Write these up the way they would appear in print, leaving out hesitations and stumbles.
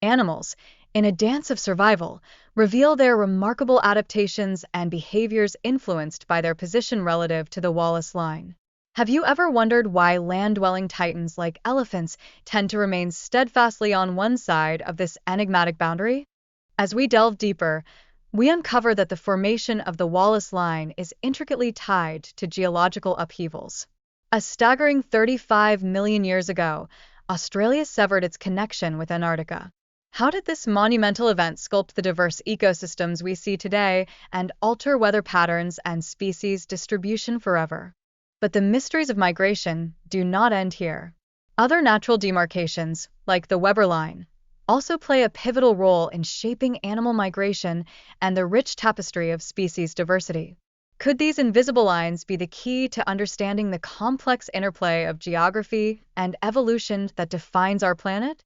Animals, in a dance of survival, reveal their remarkable adaptations and behaviors influenced by their position relative to the Wallace line. Have you ever wondered why land-dwelling titans like elephants tend to remain steadfastly on one side of this enigmatic boundary? As we delve deeper, we uncover that the formation of the Wallace line is intricately tied to geological upheavals. A staggering 35 million years ago, Australia severed its connection with Antarctica. How did this monumental event sculpt the diverse ecosystems we see today and alter weather patterns and species distribution forever? But the mysteries of migration do not end here. Other natural demarcations, like the Weber Line, also play a pivotal role in shaping animal migration and the rich tapestry of species diversity. Could these invisible lines be the key to understanding the complex interplay of geography and evolution that defines our planet?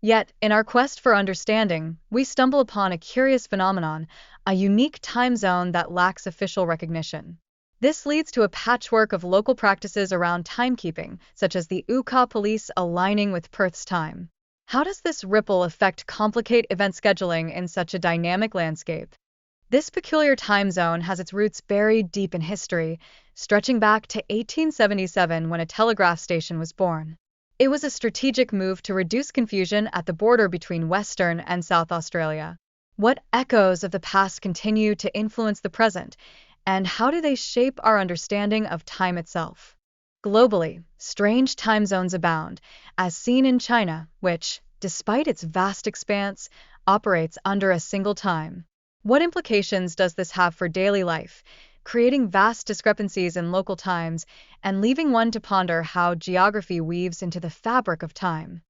Yet, in our quest for understanding, we stumble upon a curious phenomenon, a unique time zone that lacks official recognition. This leads to a patchwork of local practices around timekeeping, such as the Uka police aligning with Perth's time. How does this ripple effect complicate event scheduling in such a dynamic landscape? This peculiar time zone has its roots buried deep in history, stretching back to 1877 when a telegraph station was born. It was a strategic move to reduce confusion at the border between Western and South Australia. What echoes of the past continue to influence the present, and how do they shape our understanding of time itself? Globally, strange time zones abound, as seen in China, which, despite its vast expanse, operates under a single time. What implications does this have for daily life, creating vast discrepancies in local times and leaving one to ponder how geography weaves into the fabric of time?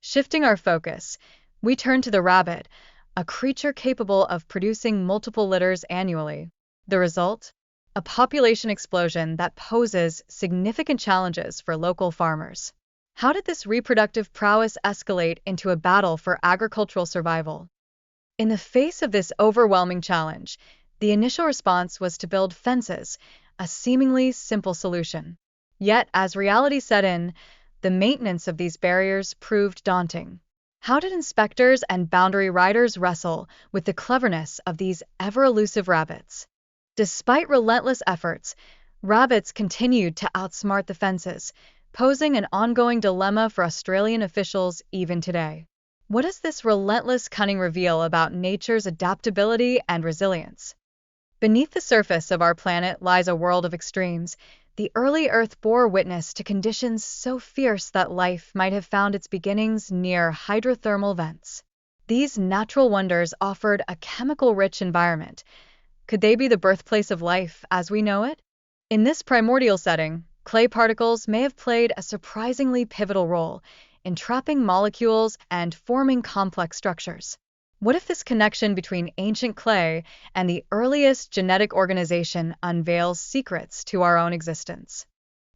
Shifting our focus, we turn to the rabbit, a creature capable of producing multiple litters annually. The result? A population explosion that poses significant challenges for local farmers. How did this reproductive prowess escalate into a battle for agricultural survival? In the face of this overwhelming challenge, the initial response was to build fences, a seemingly simple solution. Yet, as reality set in, the maintenance of these barriers proved daunting. How did inspectors and boundary riders wrestle with the cleverness of these ever-elusive rabbits? Despite relentless efforts, rabbits continued to outsmart the fences, posing an ongoing dilemma for Australian officials even today. What does this relentless cunning reveal about nature's adaptability and resilience? Beneath the surface of our planet lies a world of extremes. The early Earth bore witness to conditions so fierce that life might have found its beginnings near hydrothermal vents. These natural wonders offered a chemical-rich environment. Could they be the birthplace of life as we know it? In this primordial setting, clay particles may have played a surprisingly pivotal role, entrapping molecules and forming complex structures. What if this connection between ancient clay and the earliest genetic organization unveils secrets to our own existence?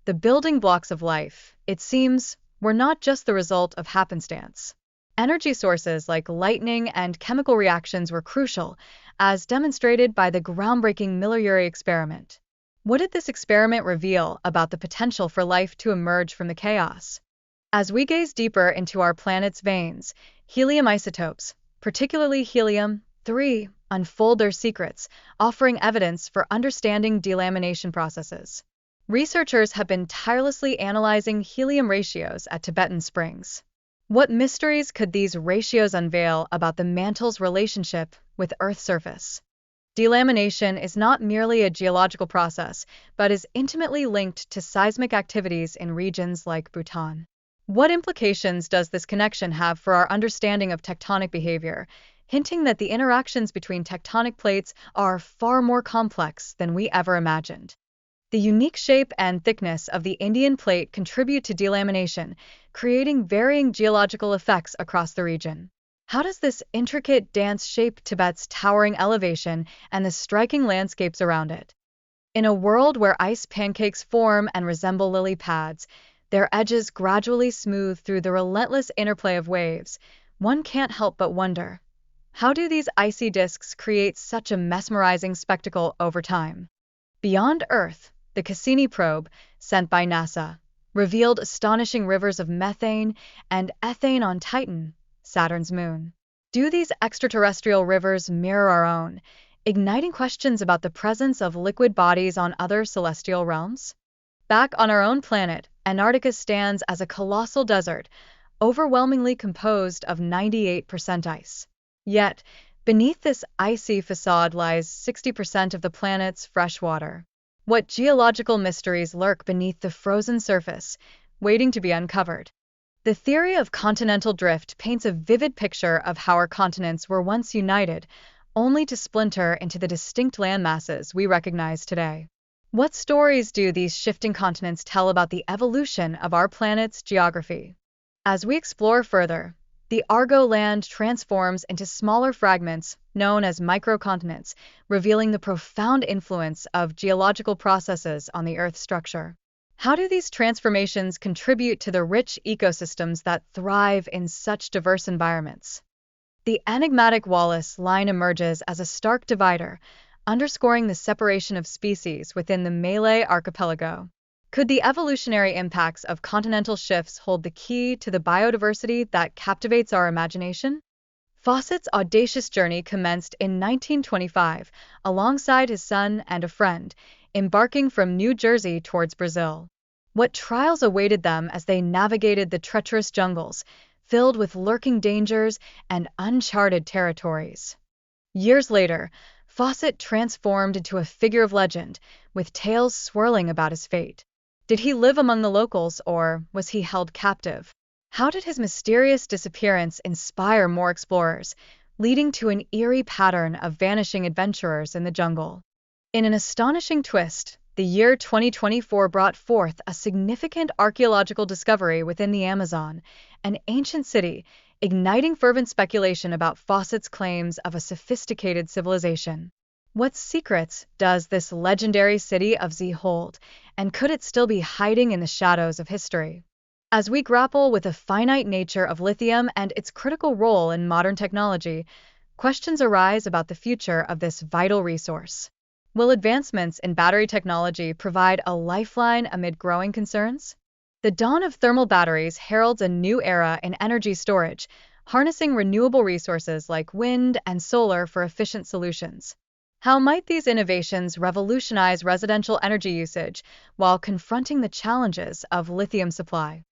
The building blocks of life, it seems, were not just the result of happenstance. Energy sources like lightning and chemical reactions were crucial, as demonstrated by the groundbreaking Miller-Urey experiment. What did this experiment reveal about the potential for life to emerge from the chaos? As we gaze deeper into our planet's veins, helium isotopes, particularly helium-3, unfold their secrets, offering evidence for understanding delamination processes. Researchers have been tirelessly analyzing helium ratios at Tibetan springs. What mysteries could these ratios unveil about the mantle's relationship with Earth's surface? Delamination is not merely a geological process, but is intimately linked to seismic activities in regions like Bhutan. What implications does this connection have for our understanding of tectonic behavior, hinting that the interactions between tectonic plates are far more complex than we ever imagined? The unique shape and thickness of the Indian plate contribute to delamination, creating varying geological effects across the region. How does this intricate dance shape Tibet's towering elevation and the striking landscapes around it? In a world where ice pancakes form and resemble lily pads, their edges gradually smooth through the relentless interplay of waves, one can't help but wonder, how do these icy disks create such a mesmerizing spectacle over time? Beyond Earth, the Cassini probe, sent by NASA, revealed astonishing rivers of methane and ethane on Titan, Saturn's moon. Do these extraterrestrial rivers mirror our own, igniting questions about the presence of liquid bodies on other celestial realms? Back on our own planet, Antarctica stands as a colossal desert, overwhelmingly composed of 98% ice. Yet, beneath this icy facade lies 60% of the planet's fresh water. What geological mysteries lurk beneath the frozen surface, waiting to be uncovered? The theory of continental drift paints a vivid picture of how our continents were once united, only to splinter into the distinct landmasses we recognize today. What stories do these shifting continents tell about the evolution of our planet's geography? As we explore further, the Argo land transforms into smaller fragments known as microcontinents, revealing the profound influence of geological processes on the Earth's structure. How do these transformations contribute to the rich ecosystems that thrive in such diverse environments? The enigmatic Wallace line emerges as a stark divider, underscoring the separation of species within the Malay archipelago. Could the evolutionary impacts of continental shifts hold the key to the biodiversity that captivates our imagination? Fawcett's audacious journey commenced in 1925, alongside his son and a friend, embarking from New Jersey towards Brazil. What trials awaited them as they navigated the treacherous jungles, filled with lurking dangers and uncharted territories? Years later, Fawcett transformed into a figure of legend, with tales swirling about his fate. Did he live among the locals, or was he held captive? How did his mysterious disappearance inspire more explorers, leading to an eerie pattern of vanishing adventurers in the jungle? In an astonishing twist, the year 2024 brought forth a significant archaeological discovery within the Amazon, an ancient city, igniting fervent speculation about Fawcett's claims of a sophisticated civilization. What secrets does this legendary city of Z hold, and could it still be hiding in the shadows of history? As we grapple with the finite nature of lithium and its critical role in modern technology, questions arise about the future of this vital resource. Will advancements in battery technology provide a lifeline amid growing concerns? The dawn of thermal batteries heralds a new era in energy storage, harnessing renewable resources like wind and solar for efficient solutions. How might these innovations revolutionize residential energy usage while confronting the challenges of lithium supply?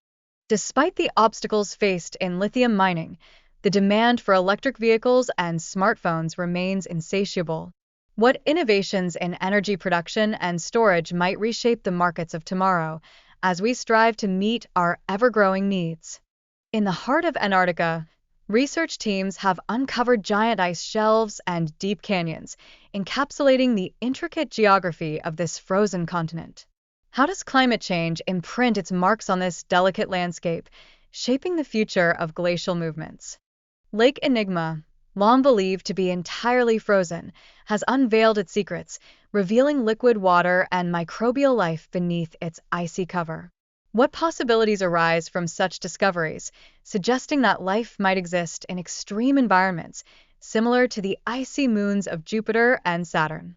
Despite the obstacles faced in lithium mining, the demand for electric vehicles and smartphones remains insatiable. What innovations in energy production and storage might reshape the markets of tomorrow as we strive to meet our ever-growing needs? In the heart of Antarctica, research teams have uncovered giant ice shelves and deep canyons, encapsulating the intricate geography of this frozen continent. How does climate change imprint its marks on this delicate landscape, shaping the future of glacial movements? Lake Enigma, long believed to be entirely frozen, has unveiled its secrets, revealing liquid water and microbial life beneath its icy cover. What possibilities arise from such discoveries, suggesting that life might exist in extreme environments, similar to the icy moons of Jupiter and Saturn?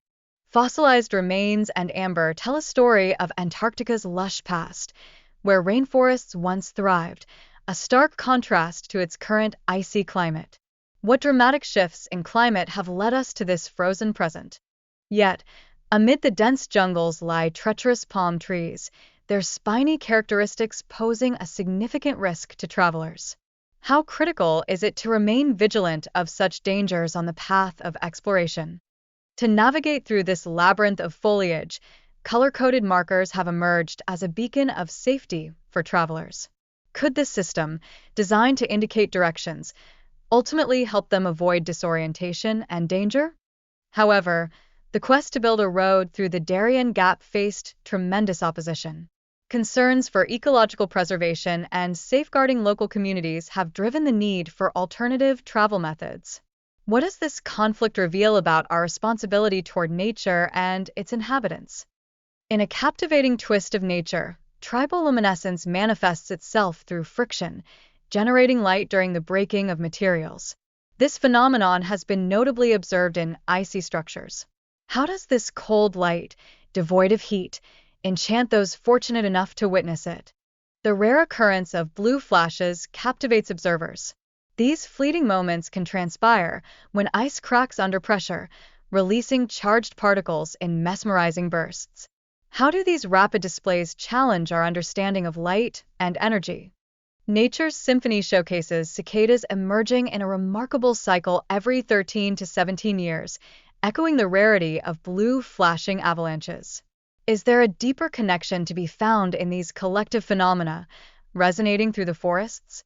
Fossilized remains and amber tell a story of Antarctica's lush past, where rainforests once thrived, a stark contrast to its current icy climate. What dramatic shifts in climate have led us to this frozen present? Yet, amid the dense jungles lie treacherous palm trees, their spiny characteristics posing a significant risk to travelers. How critical is it to remain vigilant of such dangers on the path of exploration? To navigate through this labyrinth of foliage, color-coded markers have emerged as a beacon of safety for travelers. Could this system, designed to indicate directions, ultimately help them avoid disorientation and danger? However, the quest to build a road through the Darien Gap faced tremendous opposition. Concerns for ecological preservation and safeguarding local communities have driven the need for alternative travel methods. What does this conflict reveal about our responsibility toward nature and its inhabitants? In a captivating twist of nature, triboluminescence manifests itself through friction, generating light during the breaking of materials. This phenomenon has been notably observed in icy structures. How does this cold light, devoid of heat, enchant those fortunate enough to witness it? The rare occurrence of blue flashes captivates observers. These fleeting moments can transpire when ice cracks under pressure, releasing charged particles in mesmerizing bursts. How do these rapid displays challenge our understanding of light and energy? Nature's symphony showcases cicadas emerging in a remarkable cycle every 13 to 17 years, echoing the rarity of blue flashing avalanches. Is there a deeper connection to be found in these collective phenomena, resonating through the forests?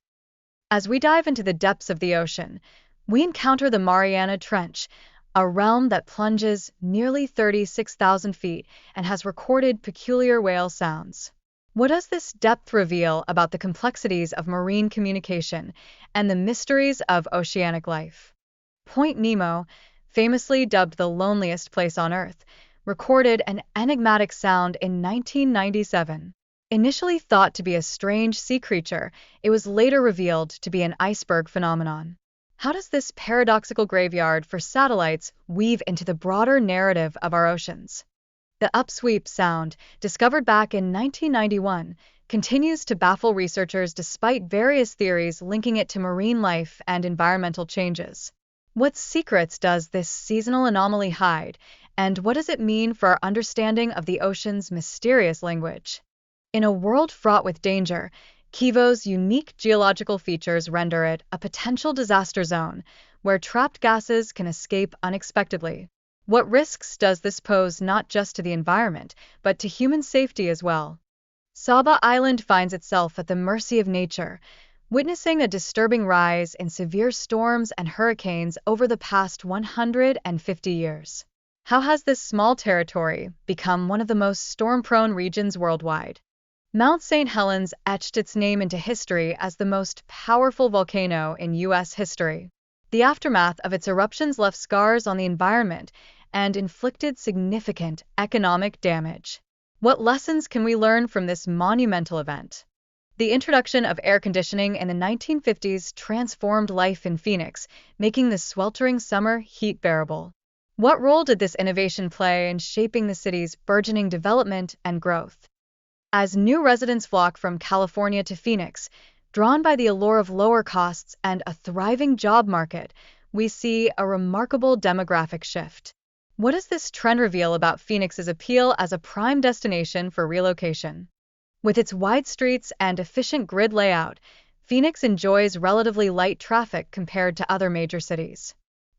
As we dive into the depths of the ocean, we encounter the Mariana Trench, a realm that plunges nearly 36,000 feet and has recorded peculiar whale sounds. What does this depth reveal about the complexities of marine communication and the mysteries of oceanic life? Point Nemo, famously dubbed the loneliest place on Earth, recorded an enigmatic sound in 1997. Initially thought to be a strange sea creature, it was later revealed to be an iceberg phenomenon. How does this paradoxical graveyard for satellites weave into the broader narrative of our oceans? The upsweep sound, discovered back in 1991, continues to baffle researchers despite various theories linking it to marine life and environmental changes. What secrets does this seasonal anomaly hide, and what does it mean for our understanding of the ocean's mysterious language? In a world fraught with danger, Kivo's unique geological features render it a potential disaster zone where trapped gases can escape unexpectedly. What risks does this pose not just to the environment, but to human safety as well? Saba Island finds itself at the mercy of nature, witnessing a disturbing rise in severe storms and hurricanes over the past 150 years. How has this small territory become one of the most storm-prone regions worldwide? Mount St. Helens etched its name into history as the most powerful volcano in U.S. history. The aftermath of its eruptions left scars on the environment and inflicted significant economic damage. What lessons can we learn from this monumental event? The introduction of air conditioning in the 1950s transformed life in Phoenix, making the sweltering summer heat bearable. What role did this innovation play in shaping the city's burgeoning development and growth? As new residents flock from California to Phoenix, drawn by the allure of lower costs and a thriving job market, we see a remarkable demographic shift. What does this trend reveal about Phoenix's appeal as a prime destination for relocation? With its wide streets and efficient grid layout, Phoenix enjoys relatively light traffic compared to other major cities.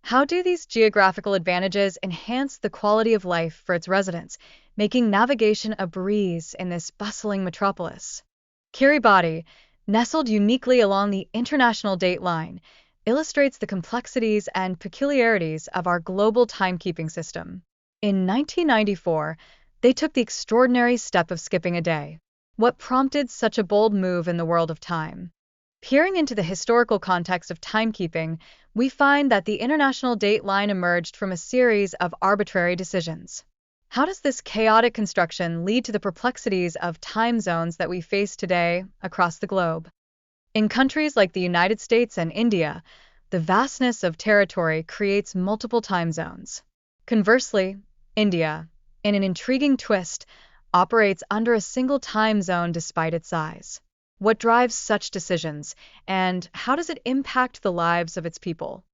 How do these geographical advantages enhance the quality of life for its residents, making navigation a breeze in this bustling metropolis? Kiribati, nestled uniquely along the international date line, illustrates the complexities and peculiarities of our global timekeeping system. In 1994, they took the extraordinary step of skipping a day. What prompted such a bold move in the world of time? Peering into the historical context of timekeeping, we find that the international date line emerged from a series of arbitrary decisions. How does this chaotic construction lead to the perplexities of time zones that we face today across the globe? In countries like the United States and India, the vastness of territory creates multiple time zones. Conversely, India, in an intriguing twist, operates under a single time zone despite its size. What drives such decisions, and how does it impact the lives of its people?